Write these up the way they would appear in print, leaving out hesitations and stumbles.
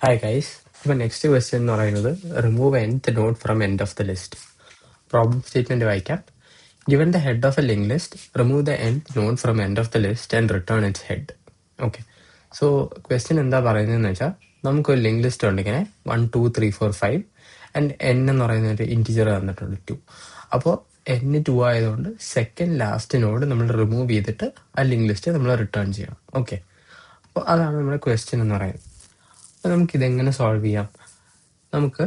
Hi guys. ഇപ്പോൾ next question എന്ന് പറയുന്നത് remove nth node from end of the list. Problem statement വായിക്കാം. Given the head of a link list, remove the nth node from end of the list and return its head. Okay, so question എന്താ പറയുന്നതെന്ന് വെച്ചാൽ, നമുക്കൊരു link list ഉണ്ട് ഇങ്ങനെ 1 2 3 4 5 and n എന്ന് പറയുന്ന ഒരു ഇൻറ്റിജർ തന്നിട്ടുണ്ട് 2. അപ്പോൾ n 2 ആയതുകൊണ്ട് സെക്കൻഡ് ലാസ്റ്റ് നോഡ് നമ്മൾ റിമൂവ് ചെയ്തിട്ട് ആ ലിങ്ക് ലിസ്റ്റ് നമ്മൾ റിട്ടേൺ ചെയ്യണം. ഓക്കെ, അപ്പോൾ അതാണ് നമ്മുടെ ക്വസ്റ്റ്യൻ എന്ന് പറയുന്നത്. അപ്പോൾ നമുക്കിതെങ്ങനെ സോൾവ് ചെയ്യാം? നമുക്ക്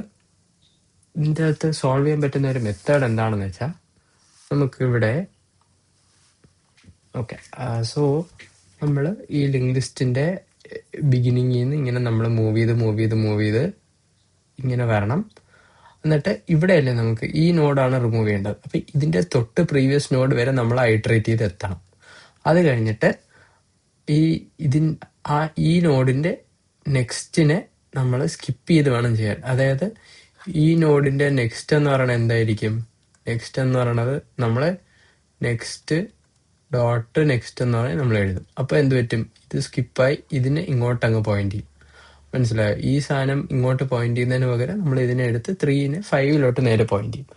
ഇതിൻ്റെ അകത്ത് സോൾവ് ചെയ്യാൻ പറ്റുന്ന ഒരു മെത്തേഡ് എന്താണെന്ന് വെച്ചാൽ, നമുക്കിവിടെ ഓക്കെ, സോ നമ്മൾ ഈ ലിങ്ക് ലിസ്റ്റിൻ്റെ ബിഗിനിങ്ങിൽ നിന്ന് ഇങ്ങനെ നമ്മൾ മൂവ് ചെയ്ത് ഇങ്ങനെ വരണം. എന്നിട്ട് ഇവിടെയല്ലേ നമുക്ക് ഈ നോഡാണ് റിമൂവ് ചെയ്യേണ്ടത്. അപ്പം ഇതിൻ്റെ തൊട്ട് പ്രീവിയസ് നോഡ് വരെ നമ്മൾ ഐട്രേറ്റ് ചെയ്ത് എത്തണം. അത് കഴിഞ്ഞിട്ട് ഈ നോഡിൻ്റെ നെക്സ്റ്റിനെ നമ്മൾ സ്കിപ്പ് ചെയ്ത് വേണം ചെയ്യാൻ. അതായത് ഈ നോഡിൻ്റെ നെക്സ്റ്റ് എന്ന് പറയുന്നത് എന്തായിരിക്കും? നെക്സ്റ്റ് എന്ന് പറയുന്നത് നമ്മൾ നെക്സ്റ്റ് ഡോട്ട് നെക്സ്റ്റ് എന്ന് പറഞ്ഞാൽ നമ്മൾ എഴുതും. അപ്പോൾ എന്ത് പറ്റും? ഇത് സ്കിപ്പായി ഇതിനെ ഇങ്ങോട്ട് അങ്ങ് പോയിന്റ് ചെയ്യും. മനസ്സിലായോ? ഈ സാധനം ഇങ്ങോട്ട് പോയിന്റ് ചെയ്യുന്നതിന് പകരം നമ്മൾ ഇതിനെ എടുത്ത് 3നെ 5 നേരെ പോയിന്റ് ചെയ്യും.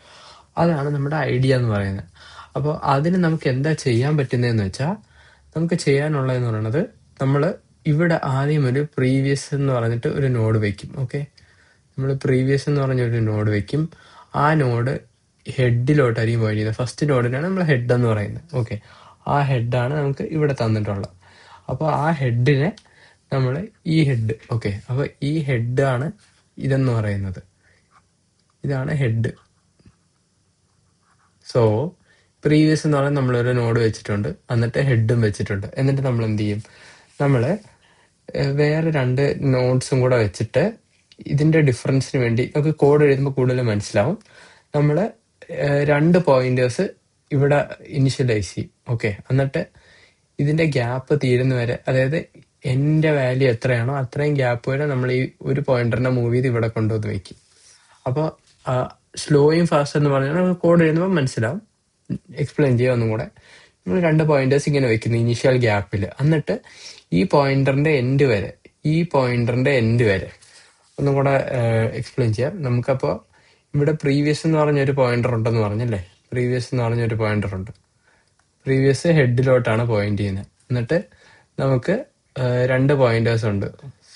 അതാണ് നമ്മുടെ ഐഡിയ എന്ന് പറയുന്നത്. അപ്പോൾ അതിന് നമുക്ക് എന്താ ചെയ്യാൻ പറ്റുന്നതെന്ന് വെച്ചാൽ, നമുക്ക് ചെയ്യാനുള്ളതെന്ന് പറയുന്നത്, നമ്മൾ ഇവിടെ ആദ്യം ഒരു പ്രീവിയസ് എന്ന് പറഞ്ഞിട്ട് ഒരു നോഡ് വെക്കും. ഓക്കെ, നമ്മൾ പ്രീവിയസ് എന്ന് പറഞ്ഞൊരു നോഡ് വെക്കും. ആ നോഡ് ഹെഡിലോട്ടായിരിക്കും പോയിന്റ് ചെയ്യുന്നത്. ഫസ്റ്റ് നോഡിനാണ് നമ്മൾ ഹെഡ് എന്ന് പറയുന്നത്. ഓക്കെ, ആ ഹെഡാണ് നമുക്ക് ഇവിടെ തന്നിട്ടുള്ളത്. അപ്പോൾ ആ ഹെഡിനെ നമ്മൾ ഈ ഹെഡ്, ഓക്കെ, അപ്പോൾ ഈ ഹെഡാണ് ഇതെന്ന് പറയുന്നത്. ഇതാണ് ഹെഡ്. സോ പ്രീവിയസ് എന്ന് പറയുന്നത് നമ്മളൊരു നോഡ് വെച്ചിട്ടുണ്ട്, എന്നിട്ട് ഹെഡും വെച്ചിട്ടുണ്ട്. എന്നിട്ട് നമ്മൾ എന്ത് ചെയ്യും? നമ്മൾ വേറെ 2 നോഡ്സും കൂടെ വെച്ചിട്ട് ഇതിൻ്റെ ഡിഫറൻസിന് വേണ്ടി നമുക്ക് കോഡ് എഴുതുമ്പോൾ കൂടുതൽ മനസ്സിലാവും. നമ്മൾ 2 പോയിന്റേഴ്സ് ഇവിടെ ഇനിഷ്യലൈസ് ചെയ്യും. ഓക്കെ, എന്നിട്ട് ഇതിൻ്റെ ഗ്യാപ്പ് തീരുന്ന വരെ, അതായത് എൻ്റെ വാല്യൂ എത്രയാണോ അത്രയും ഗ്യാപ്പ് വരെ നമ്മൾ ഈ ഒരു പോയിന്ററിനെ മൂവ് ചെയ്ത് ഇവിടെ കൊണ്ടുവന്ന് വയ്ക്കും. അപ്പോൾ സ്ലോയും ഫാസ്റ്റ് എന്ന് പറഞ്ഞാൽ നമുക്ക് കോഡ് എഴുതുമ്പോൾ മനസ്സിലാവും. എക്സ്പ്ലെയിൻ ചെയ്യാം ഒന്നും കൂടെ. നമ്മൾ 2 പോയിന്റേഴ്സ് ഇങ്ങനെ വെക്കുന്നു ഇനീഷ്യൽ ഗ്യാപ്പിൽ. എന്നിട്ട് ഈ പോയിന്ററിന്റെ എൻഡ് വരെ ഒന്നും കൂടെ എക്സ്പ്ലെയിൻ ചെയ്യാം. നമുക്കപ്പോൾ ഇവിടെ പ്രീവിയസ് എന്ന് പറഞ്ഞൊരു പോയിന്റർ ഉണ്ടെന്ന് പറഞ്ഞല്ലേ. പ്രീവിയസ് ഹെഡിലോട്ടാണ് പോയിന്റ് ചെയ്യുന്നത്. എന്നിട്ട് നമുക്ക് 2 പോയിന്റേഴ്സ് ഉണ്ട്,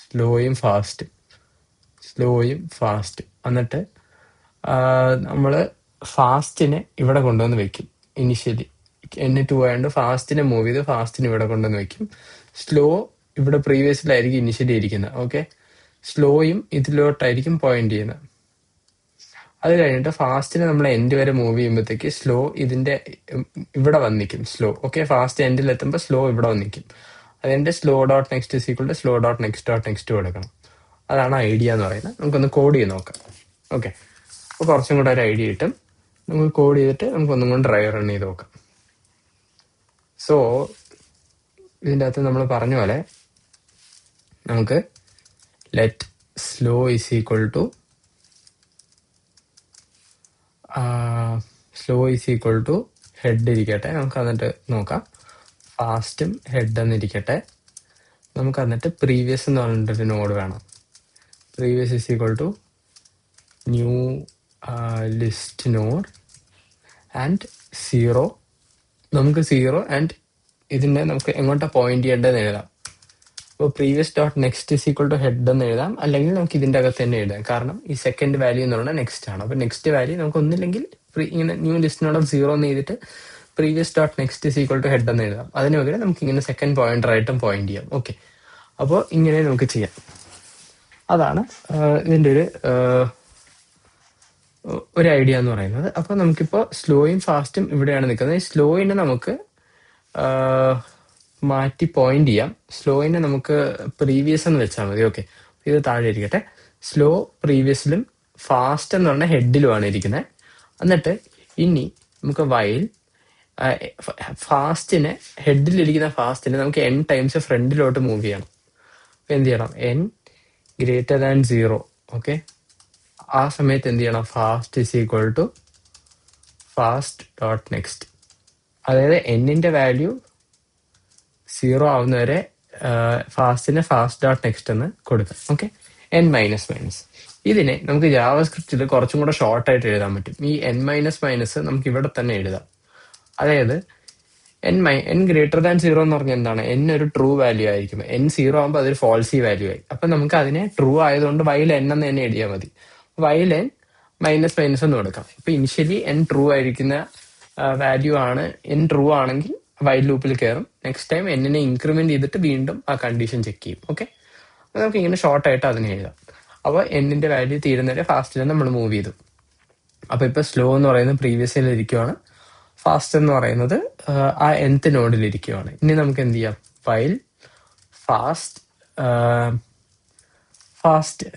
സ്ലോയും ഫാസ്റ്റ്. എന്നിട്ട് നമ്മൾ ഫാസ്റ്റിനെ ഇവിടെ കൊണ്ടുവന്ന് വെക്കും. ഇനിഷ്യലി n2 ആയതുകൊണ്ട് ഫാസ്റ്റിനെ മൂവ് ചെയ്ത് ഫാസ്റ്റിനെ ഇവിടെ കൊണ്ടുവന്ന് വെക്കും. സ്ലോ ഇവിടെ പ്രീവിയസിലായിരിക്കും ഇനിഷ്യലി ഇരിക്കുന്നത്. ഓക്കെ, സ്ലോയും ഇതിലോട്ടായിരിക്കും പോയിന്റ് ചെയ്യുന്നത്. അത് കഴിഞ്ഞിട്ട് ഫാസ്റ്റിനെ നമ്മൾ എൻഡ് വരെ മൂവ് ചെയ്യുമ്പോഴത്തേക്ക് സ്ലോ ഇതിന്റെ ഇവിടെ വന്നിക്കും. സ്ലോ, ഓക്കെ, ഫാസ്റ്റ് എൻഡിൽ എത്തുമ്പോൾ സ്ലോ ഇവിടെ വന്നിക്കും. അതിന്റെ slow dot next equal to slow dot next കൊടുക്കണം. അതാണ് ഐഡിയ എന്ന് പറയുന്നത്. നമുക്കൊന്ന് കോഡ് ചെയ്ത് നോക്കാം. ഓക്കെ, അപ്പോൾ കുറച്ചും കൂടെ ഒരു ഐഡിയ കിട്ടും. നമുക്ക് കോഡ് ചെയ്തിട്ട് നമുക്കൊന്നും കൂടെ ഡ്രൈവ് റൺ ചെയ്ത് നോക്കാം. സോ ഇതിൻ്റെ അകത്ത് നമ്മൾ പറഞ്ഞ പോലെ നമുക്ക് let slow is equal to head ഇരിക്കട്ടെ. നമുക്ക് എന്നിട്ട് നോക്കാം. ഫാസ്റ്റും ഹെഡ് എന്നിരിക്കട്ടെ. നമുക്ക് എന്നിട്ട് പ്രീവിയസ് എന്ന് പറഞ്ഞിട്ടൊരു നോഡ് വേണം. Previous is equal to new list node and 0. നമുക്ക് 0 ആൻഡ് ഇതിൻ്റെ നമുക്ക് എങ്ങോട്ടാണ് പോയിന്റ് ചെയ്യേണ്ടതെന്ന് എഴുതാം. അപ്പോൾ previous dot next is equal to head എന്ന് എഴുതാം, അല്ലെങ്കിൽ നമുക്ക് ഇതിൻ്റെ അകത്ത് തന്നെ എഴുതാം. കാരണം ഈ സെക്കൻഡ് വാല്യൂ എന്ന് പറയുന്നത് നെക്സ്റ്റ് ആണ്. അപ്പോൾ നെക്സ്റ്റ് വാല്യൂ നമുക്ക് ഒന്നില്ലെങ്കിൽ ഇങ്ങനെ ന്യൂ ലിസ്റ്റിനോട് 0 എന്ന് ചെയ്തിട്ട് previous dot next is equal to head എന്ന് എഴുതാം. അതിന് പകരം നമുക്ക് ഇങ്ങനെ സെക്കൻഡ് പോയിന്റർ ആയിട്ടും പോയിന്റ് ചെയ്യാം. ഓക്കെ, അപ്പോൾ ഇങ്ങനെ നമുക്ക് ചെയ്യാം. അതാണ് ഇതിൻ്റെ ഒരു ഐഡിയ എന്ന് പറയുന്നത്. അപ്പോൾ നമുക്കിപ്പോൾ സ്ലോയും ഫാസ്റ്റും ഇവിടെയാണ് നിൽക്കുന്നത്. ഈ സ്ലോയിനെ നമുക്ക് മാറ്റി പോയിന്റ് ചെയ്യാം. സ്ലോയിനെ നമുക്ക് പ്രീവിയസ് എന്ന് വെച്ചാൽ മതി. ഓക്കെ, ഇത് താഴെ ഇരിക്കട്ടെ. സ്ലോ പ്രീവിയസിലും ഫാസ്റ്റ് എന്ന് പറഞ്ഞാൽ ഹെഡിലുമാണ് ഇരിക്കുന്നത്. എന്നിട്ട് ഇനി നമുക്ക് വൈൽ ഫാസ്റ്റിനെ, ഹെഡിലിരിക്കുന്ന ഫാസ്റ്റിനെ നമുക്ക് n ടൈംസ് ഫ്രണ്ടിലോട്ട് മൂവ് ചെയ്യണം. അപ്പോൾ എന്ത് ചെയ്യണം? n greater than 0. ഓക്കെ, ആ സമയത്ത് എന്ത് ചെയ്യണം? Fast is equal to fast dot next. അതായത് എന്നിൻ്റെ വാല്യൂ 0 ആവുന്നവരെ ഫാസ്റ്റിന് ഫാസ്റ്റ് ഡോട്ട് നെക്സ്റ്റ് എന്ന് കൊടുക്കാം. Okay, N minus minus. ഇതിനെ നമുക്ക് ജാവാസ്ക്രിപ്റ്റിൽ കുറച്ചും കൂടെ ഷോർട്ട് ആയിട്ട് എഴുതാൻ പറ്റും. ഈ എൻ മൈനസ് മൈനസ് നമുക്ക് ഇവിടെ തന്നെ എഴുതാം. അതായത് എൻ ഗ്രേറ്റർ ദാൻ സീറോ എന്ന് പറഞ്ഞാൽ എന്താണ്? എൻ ഒരു ട്രൂ വാല്യൂ ആയിരിക്കും. എൻ സീറോ ആകുമ്പോൾ അതൊരു ഫോൾസി വാല്യൂ ആയി. അപ്പൊ നമുക്ക് അതിനെ ട്രൂ ആയതുകൊണ്ട് വൈൽ എൻ എന്ന് തന്നെ എഴുതിയാൽ മതി. വൈൽ എൻ മൈനസ് മൈനസ് എന്ന് കൊടുക്കാം. അപ്പൊ ഇനിഷ്യലി എൻ ട്രൂ ആയിരിക്കുന്ന വാല്യൂ ആണ്. എൻ ട്രൂ ആണെങ്കിൽ വൈൽ ലൂപ്പിൽ കയറും. നെക്സ്റ്റ് ടൈം എന്നിനെ ഇൻക്രിമെന്റ് ചെയ്തിട്ട് വീണ്ടും ആ കണ്ടീഷൻ ചെക്ക് ചെയ്യും. ഓക്കെ, നമുക്ക് ഇങ്ങനെ ഷോർട്ട് ആയിട്ട് അതിനെ എഴുതാം. അപ്പോൾ എന്നിന്റെ വാല്യൂ തീരുന്നവരെ ഫാസ്റ്റിൽ നമ്മൾ മൂവ് ചെയ്തു. അപ്പൊ ഇപ്പൊ സ്ലോ എന്ന് പറയുന്നത് പ്രീവിയസിൽ ഇരിക്കുവാണ്, ഫാസ്റ്റ് എന്ന് പറയുന്നത് ആ nth നോഡിൽ ഇരിക്കുവാണ്. ഇനി നമുക്ക് എന്ത് ചെയ്യാം? വൈൽ ഫാസ്റ്റ്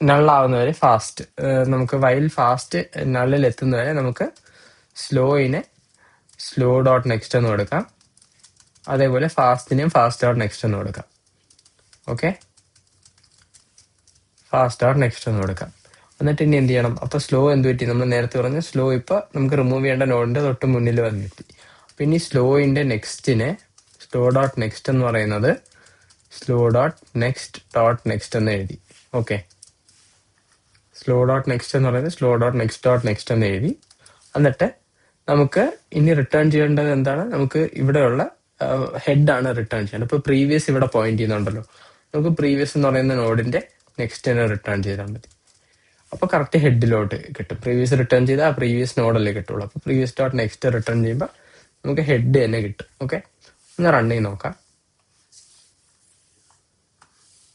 നള്ളാവുന്നവരെ ഫാസ്റ്റ്, നമുക്ക് വൈൽ ഫാസ്റ്റ് നള്ളിൽ എത്തുന്നവരെ നമുക്ക് സ്ലോയിനെ സ്ലോ ഡോട്ട് നെക്സ്റ്റ് എന്ന് കൊടുക്കാം. അതേപോലെ ഫാസ്റ്റിനെയും ഫാസ്റ്റ് ഡോട്ട് നെക്സ്റ്റ് എന്ന് കൊടുക്കാം. ഓക്കെ, ഫാസ്റ്റ് ഡോട്ട് നെക്സ്റ്റ് എന്ന് കൊടുക്കാം. എന്നിട്ട് ഇനി എന്ത് ചെയ്യണം? അപ്പൊ സ്ലോ എന്ത് പറ്റി? നമ്മൾ നേരത്തെ പറഞ്ഞ സ്ലോ ഇപ്പൊ നമുക്ക് റിമൂവ് ചെയ്യേണ്ട നോഡിന്റെ തൊട്ട് മുന്നിൽ വന്നിട്ട്. പിന്നെ ഈ സ്ലോയിന്റെ നെക്സ്റ്റിനെ സ്ലോ ഡോട്ട് നെക്സ്റ്റ് എന്ന് പറയുന്നത് slow dot next dot next എന്ന് എഴുതി. ഓക്കെ, സ്ലോ ഡോട്ട് നെക്സ്റ്റ് എന്ന് പറയുന്നത് slow dot next dot next എന്ന് എഴുതി. എന്നിട്ട് നമുക്ക് ഇനി റിട്ടേൺ ചെയ്യേണ്ടത് എന്താണ്? നമുക്ക് ഇവിടെയുള്ള ഹെഡ് ആണ് റിട്ടേൺ ചെയ്യേണ്ടത്. ഇപ്പൊ പ്രീവിയസ് ഇവിടെ പോയിന്റ് ചെയ്യുന്നുണ്ടല്ലോ, നമുക്ക് പ്രീവിയസ് എന്ന് പറയുന്ന നോഡിന്റെ നെക്സ്റ്റിനെ റിട്ടേൺ ചെയ്താൽ മതി. അപ്പൊ കറക്റ്റ് ഹെഡിലോട്ട് കിട്ടും. പ്രീവിയസ് റിട്ടേൺ ചെയ്താൽ ആ പ്രീവിയസ് നോഡല്ലേ കിട്ടുള്ളൂ. അപ്പൊ പ്രീവിയസ് ഡോട്ട് നെക്സ്റ്റ് റിട്ടേൺ ചെയ്യുമ്പോൾ നമുക്ക് ഹെഡ് തന്നെ കിട്ടും. ഓക്കെ, ഒന്ന് റൺ ചെയ്ത് നോക്കാം.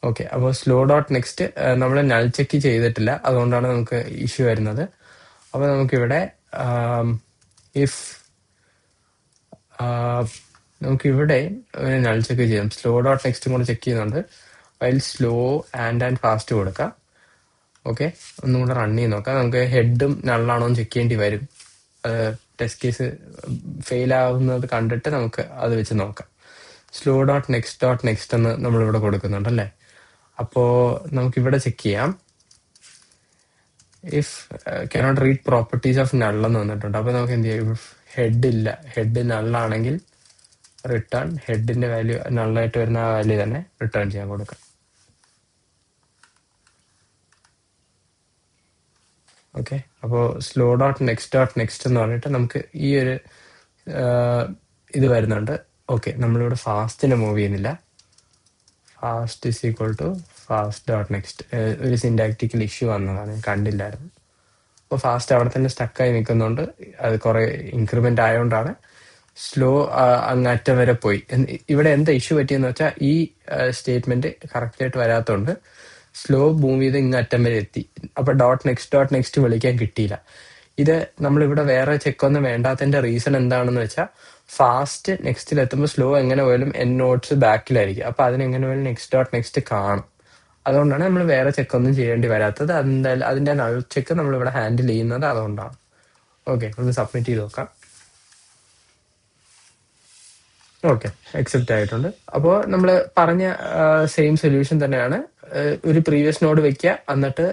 ഓക്കെ, അപ്പോൾ സ്ലോ ഡോട്ട് നെക്സ്റ്റ് നമ്മൾ നൾ ചെക്ക് ചെയ്തിട്ടില്ല, അതുകൊണ്ടാണ് നമുക്ക് ഇഷ്യൂ വരുന്നത്. അപ്പൊ നമുക്കിവിടെ ഇഫ് നമുക്കിവിടെ നൾ ചെക്ക് ചെയ്യാം. സ്ലോ ഡോട്ട് നെക്സ്റ്റും കൂടെ ചെക്ക് ചെയ്യുന്നുണ്ട്. അതിൽ സ്ലോ ആൻഡ് ഫാസ്റ്റ് കൊടുക്കാം. ഓക്കെ, ഒന്നും കൂടെ റൺ ചെയ്ത് നോക്കാം. നമുക്ക് ഹെഡും നള്ളാണോ എന്ന് ചെക്ക് ചെയ്യേണ്ടി വരും. ടെസ്റ്റ് കേസ് ഫെയിൽ ആവുന്നത് കണ്ടിട്ട് നമുക്ക് അത് വെച്ച് നോക്കാം. സ്ലോ ഡോട്ട് നെക്സ്റ്റ് എന്ന് നമ്മളിവിടെ കൊടുക്കുന്നുണ്ട് അല്ലേ. അപ്പോ നമുക്കിവിടെ ചെക്ക് ചെയ്യാം. If cannot read properties of null എന്ന് വന്നിട്ടുണ്ട്. അപ്പൊ നമുക്ക് എന്ത് ചെയ്യാം? ഹെഡ് ഇല്ല, ഹെഡ് നള്ളാണെങ്കിൽ റിട്ടേൺ ഹെഡിന്റെ വാല്യൂ നള്ളായിട്ട് വരുന്ന ആ വാല്യൂ തന്നെ റിട്ടേൺ ചെയ്യാൻ കൊടുക്കാം. ഓക്കെ, അപ്പോൾ സ്ലോ ഡോട്ട് നെക്സ്റ്റ് എന്ന് പറഞ്ഞിട്ട് നമുക്ക് ഈ ഒരു ഇത് വരുന്നുണ്ട്. ഓക്കെ, നമ്മളിവിടെ ഫാസ്റ്റിനെ മൂവ് ചെയ്യുന്നില്ല. Fast is equal to fast dot next. ഒരു സിൻടാക്റ്റിക്കൽ ഇഷ്യൂ വന്നതാണ്, കണ്ടില്ലായിരുന്നു. അപ്പോൾ ഫാസ്റ്റ് അവിടെ തന്നെ സ്റ്റക്കായി നിൽക്കുന്നുണ്ട്. അത് കുറെ ഇൻക്രിമെന്റ് ആയതുകൊണ്ടാണ് സ്ലോ അങ്ങറ്റം വരെ പോയി. ഇവിടെ എന്താ ഇഷ്യൂ പറ്റിയെന്ന് വെച്ചാൽ ഈ സ്റ്റേറ്റ്മെന്റ് കറക്റ്റ് ആയിട്ട് വരാത്തതുകൊണ്ട് സ്ലോ മൂവ് ചെയ്ത് ഇങ്ങറ്റം വരെ എത്തി. അപ്പൊ ഡോട്ട് നെക്സ്റ്റ് വിളിക്കാൻ കിട്ടിയില്ല. ഇത് നമ്മളിവിടെ വേറെ ചെക്കൊന്നും വേണ്ടാത്തതിന്റെ റീസൺ എന്താണെന്ന് വെച്ചാൽ ഫാസ്റ്റ് നെക്സ്റ്റിൽ എത്തുമ്പോൾ സ്ലോ എങ്ങനെ പോയാലും എൻ നോട്ട്സ് ബാക്കിലായിരിക്കും. അപ്പൊ അതിനെങ്ങനെ പോയാലും നെക്സ്റ്റ് കാണും. അതുകൊണ്ടാണ് നമ്മൾ വേറെ ചെക്കൊന്നും ചെയ്യേണ്ടി വരാത്തത്. എന്തായാലും അതിന്റെ നൾ ചെക്ക് നമ്മളിവിടെ ഹാൻഡിൽ ചെയ്യുന്നത് അതുകൊണ്ടാണ്. ഓക്കെ, ഒന്ന് സബ്മിറ്റ് ചെയ്ത് നോക്കാം. ഓക്കെ, അക്സെപ്റ്റ് ആയിട്ടുണ്ട്. അപ്പോൾ നമ്മൾ പറഞ്ഞ സെയിം സൊല്യൂഷൻ തന്നെയാണ്. ഒരു പ്രീവിയസ് നോഡ് വെക്കുക, എന്നിട്ട്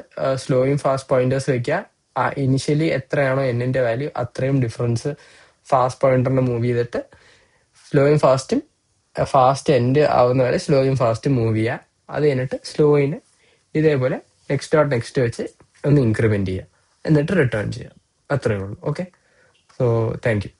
സ്ലോയും ഫാസ്റ്റ് പോയിന്റേഴ്സ് വെക്കുക. ഇനിഷ്യലി എത്രയാണോ എന്നിന്റെ വാല്യൂ അത്രയും ഡിഫറൻസ് ഫാസ്റ്റ് പോയിന്ററിനെ മൂവ് ചെയ്തിട്ട് സ്ലോയും ഫാസ്റ്റും ഫാസ്റ്റ് എൻഡ് ആവുന്ന വരെ സ്ലോയും ഫാസ്റ്റും മൂവ് ചെയ്യുക. അത് കഴിഞ്ഞിട്ട് സ്ലോയിന് ഇതേപോലെ നെക്സ്റ്റ് വെച്ച് ഒന്ന് ഇൻക്രിമെന്റ് ചെയ്യുക, എന്നിട്ട് റിട്ടേൺ ചെയ്യുക. അത്രയേ ഉള്ളൂ. Okay, so thank you.